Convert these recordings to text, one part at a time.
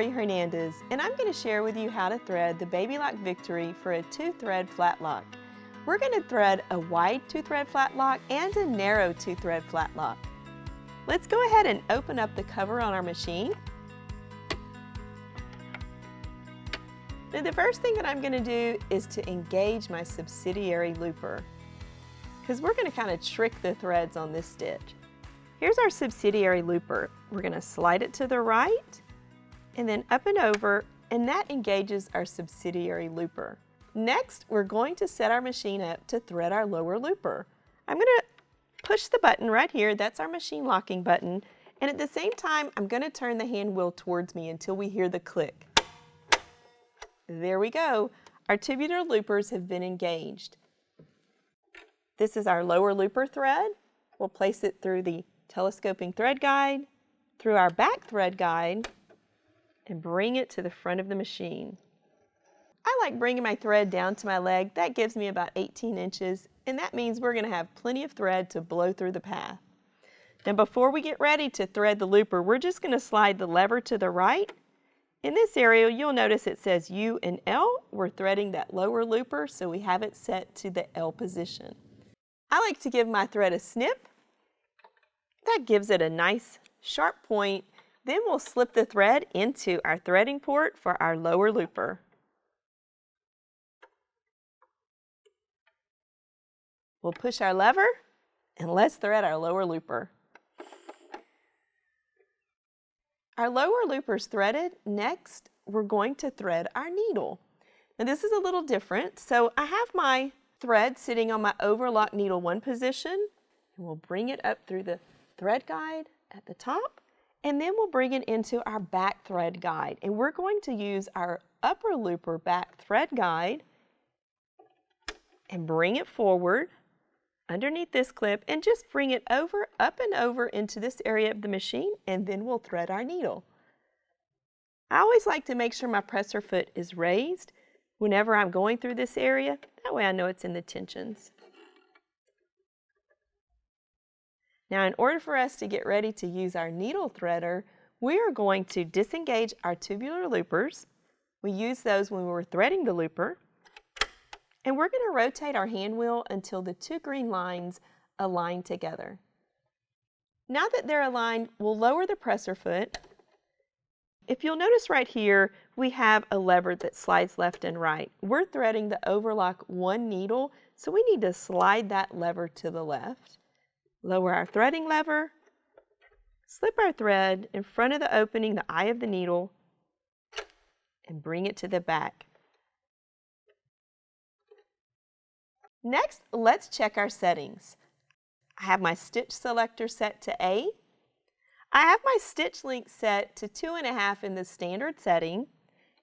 Lori Hernandez, and I'm going to share with you how to thread the Baby Lock Victory for a 2-thread flat lock. We're going to thread a wide 2-thread flat lock and a narrow 2-thread flat lock. Let's go ahead and open up the cover on our machine. Now, the first thing that I'm going to do is to engage my subsidiary looper, because we're going to kind of trick the threads on this stitch. Here's our subsidiary looper. We're going to slide it to the right and then up and over, and that engages our subsidiary looper. Next, we're going to set our machine up to thread our lower looper. I'm going to push the button right here. That's our machine locking button. And at the same time, I'm going to turn the hand wheel towards me until we hear the click. There we go. Our tubular loopers have been engaged. This is our lower looper thread. We'll place it through the telescoping thread guide, through our back thread guide, and bring it to the front of the machine. I like bringing my thread down to my leg. That gives me about 18 inches, and that means we're going to have plenty of thread to blow through the path. Now, before we get ready to thread the looper, we're just going to slide the lever to the right. In this area, you'll notice it says U and L. We're threading that lower looper, so we have it set to the L position. I like to give my thread a snip. That gives it a nice sharp point. Then we'll slip the thread into our threading port for our lower looper. We'll push our lever and let's thread our lower looper. Our lower looper's threaded. Next, we're going to thread our needle. Now this is a little different. So I have my thread sitting on my overlock needle 1 position, and we'll bring it up through the thread guide at the top. And then we'll bring it into our back thread guide. And we're going to use our upper looper back thread guide and bring it forward underneath this clip and just bring it over, up and over into this area of the machine, and then we'll thread our needle. I always like to make sure my presser foot is raised whenever I'm going through this area. That way I know it's in the tensions. Now, in order for us to get ready to use our needle threader, we are going to disengage our tubular loopers. We use those when we're threading the looper. And we're going to rotate our hand wheel until the 2 green lines align together. Now that they're aligned, we'll lower the presser foot. If you'll notice right here, we have a lever that slides left and right. We're threading the overlock 1 needle, so we need to slide that lever to the left. Lower our threading lever, slip our thread in front of the opening, the eye of the needle, and bring it to the back. Next, let's check our settings. I have my stitch selector set to A. I have my stitch length set to 2.5 in the standard setting,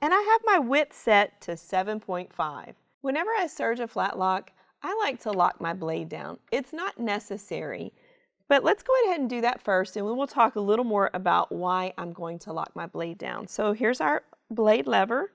and I have my width set to 7.5. Whenever I serge a flat lock, I like to lock my blade down. It's not necessary, but let's go ahead and do that first, and we will talk a little more about why I'm going to lock my blade down. So here's our blade lever.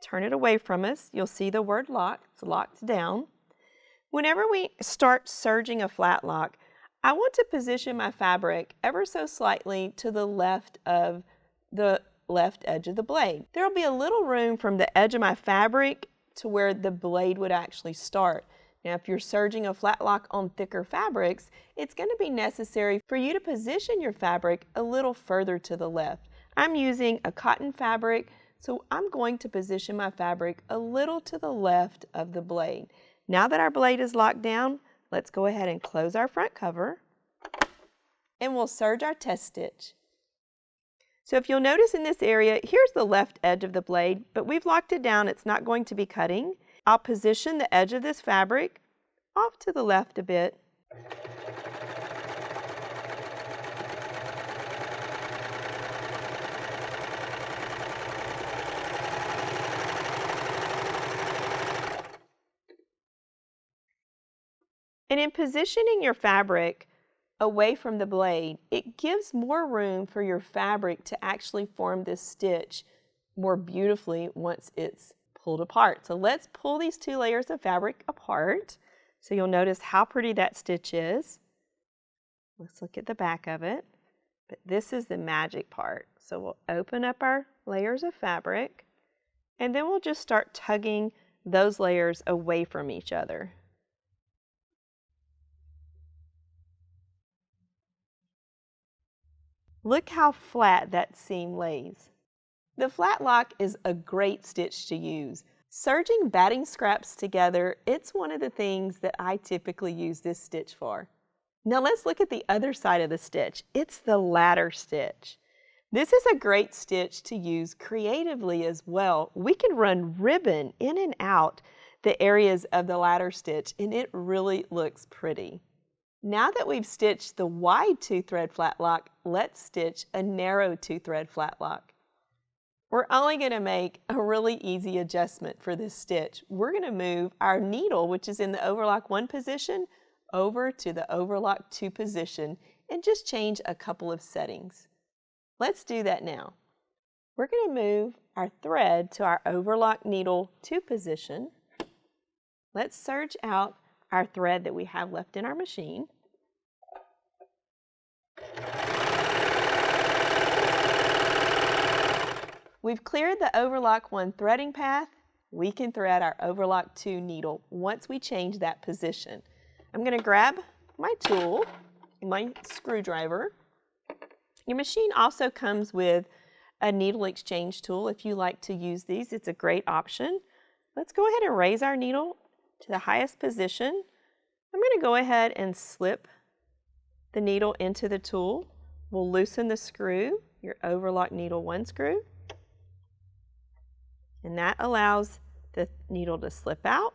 Turn it away from us. You'll see the word lock. It's locked down. Whenever we start serging a flat lock, I want to position my fabric ever so slightly to the left of the left edge of the blade. There will be a little room from the edge of my fabric to where the blade would actually start. Now, if you're serging a flat lock on thicker fabrics, it's going to be necessary for you to position your fabric a little further to the left. I'm using a cotton fabric, so I'm going to position my fabric a little to the left of the blade. Now that our blade is locked down, let's go ahead and close our front cover, and we'll serge our test stitch. So if you'll notice in this area, here's the left edge of the blade, but we've locked it down. It's not going to be cutting. I'll position the edge of this fabric off to the left a bit. And in positioning your fabric away from the blade, it gives more room for your fabric to actually form this stitch more beautifully once it's pulled apart. So let's pull these 2 layers of fabric apart. So you'll notice how pretty that stitch is. Let's look at the back of it. But this is the magic part. So we'll open up our layers of fabric, and then we'll just start tugging those layers away from each other. Look how flat that seam lays. The Flatlock is a great stitch to use. Serging batting scraps together, it's one of the things that I typically use this stitch for. Now let's look at the other side of the stitch. It's the ladder stitch. This is a great stitch to use creatively as well. We can run ribbon in and out the areas of the ladder stitch, and it really looks pretty. Now that we've stitched the wide 2-thread Flatlock, let's stitch a narrow 2-thread Flatlock. We're only going to make a really easy adjustment for this stitch. We're going to move our needle, which is in the overlock 1 position, over to the overlock 2 position and just change a couple of settings. Let's do that now. We're going to move our thread to our overlock needle 2 position. Let's serge out our thread that we have left in our machine. We've cleared the overlock 1 threading path. We can thread our overlock 2 needle once we change that position. I'm going to grab my tool, my screwdriver. Your machine also comes with a needle exchange tool. If you like to use these, it's a great option. Let's go ahead and raise our needle to the highest position. I'm going to go ahead and slip the needle into the tool. We'll loosen the screw, your overlock needle 1 screw, and that allows the needle to slip out.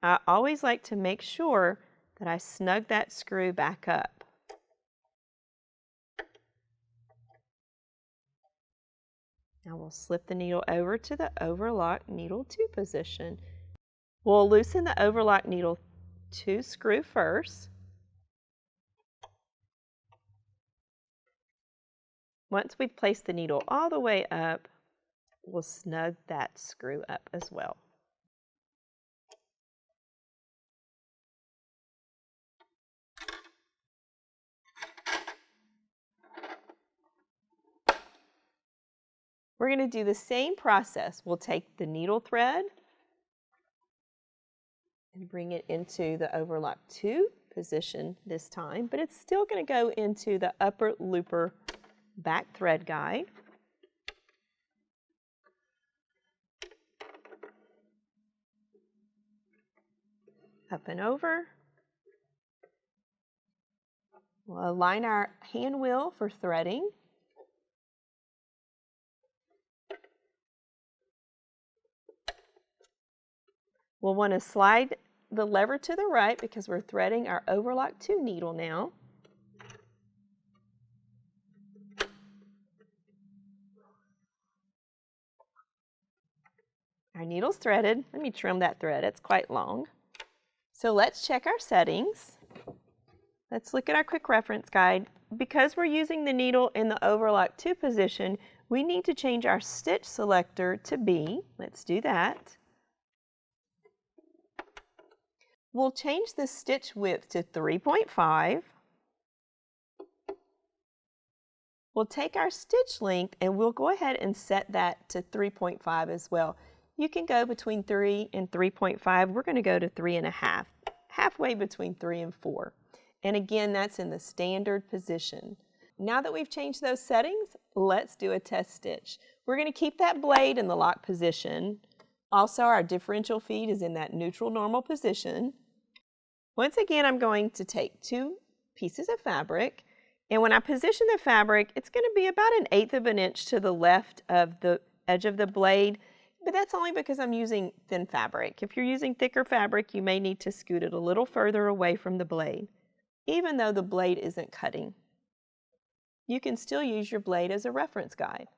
I always like to make sure that I snug that screw back up. Now we'll slip the needle over to the overlock needle 2 position. We'll loosen the overlock needle 2 screw first. Once we've placed the needle all the way up, we'll snug that screw up as well. We're going to do the same process. We'll take the needle thread and bring it into the overlock 2 position this time, but it's still going to go into the upper looper back thread guide. Up and over. We'll align our hand wheel for threading. We'll want to slide the lever to the right because we're threading our overlock 2 needle now. Our needle's threaded. Let me trim that thread, it's quite long. So let's check our settings. Let's look at our quick reference guide. Because we're using the needle in the overlock 2 position, we need to change our stitch selector to B. Let's do that. We'll change the stitch width to 3.5. We'll take our stitch length and we'll go ahead and set that to 3.5 as well. You can go between 3 and 3.5. We're going to go to 3.5, halfway between 3 and 4. And again, that's in the standard position. Now that we've changed those settings, let's do a test stitch. We're going to keep that blade in the lock position. Also, our differential feed is in that neutral normal position. Once again, I'm going to take 2 pieces of fabric, and when I position the fabric, it's going to be about 1/8 of an inch to the left of the edge of the blade, but that's only because I'm using thin fabric. If you're using thicker fabric, you may need to scoot it a little further away from the blade, even though the blade isn't cutting. You can still use your blade as a reference guide.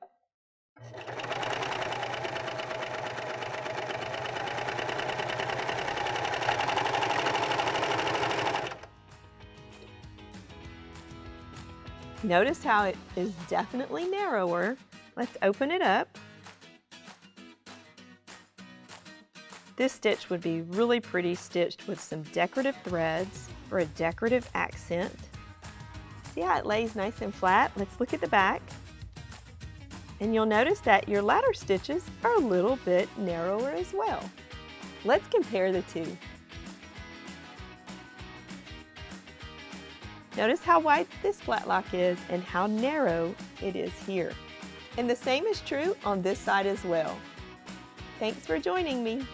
Notice how it is definitely narrower. Let's open it up. This stitch would be really pretty stitched with some decorative threads for a decorative accent. See how it lays nice and flat? Let's look at the back. And you'll notice that your ladder stitches are a little bit narrower as well. Let's compare the two. Notice how wide this Flatlock is and how narrow it is here. And the same is true on this side as well. Thanks for joining me.